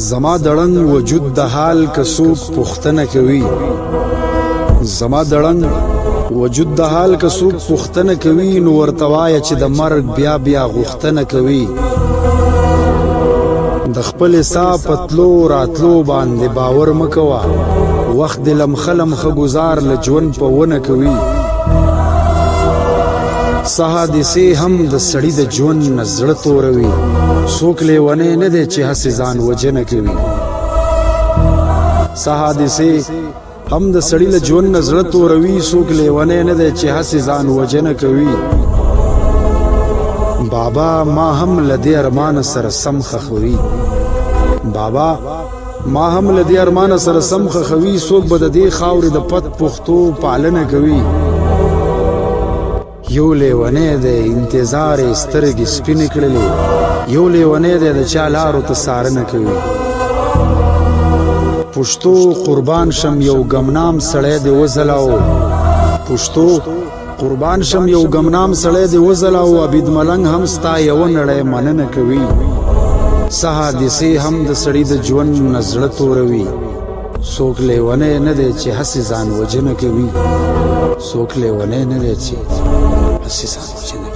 زما دړنګ وجود د حال کڅوک پوښتنه کوي زما دړنګ وجود د حال کڅوک پوښتنه کوي نو ورته وایه چې د مرګ بیا بیا غوښتنه کوي د خپل ساه پتلو راتلو باندې باور مکوه وخت د لمخه لمخه گزار له ژوند په ونه کوي څه حادثې هم د سړي د ژوند نه زړه توروي څوک لیونی نه دی چې هسې ځان وژنه کوي څه حادثې هم د سړي له ژوند نه زړه توروي څوک لیونی نه دی چې هسې ځان وژنه کوي بابا ما هم له دې ارمانه سره سم خښوي بابا ما هم له دې ارمانه سره سم خښوي څوک به د دې خاورې د پت پښتو پالنه کوي یو لیونی دی انتظار یې سترګې سپینې کړلې یو لیونی دی د چا لارو ته څارنه کوي پښتو قربان شم یو ګمنام سړی دی وځلاو پښتو قربان شم یو ګمنام سړی دی وځلاو عبید ملنګ هم ستا یوه نړۍ مننه کوي څه حادثې هم د سړي د ژوند نه زړه توروي څوک لیونی نه دی چې هسې ځان وژنه کوي څوک لیونی نه دی چې هسې ځان وژنه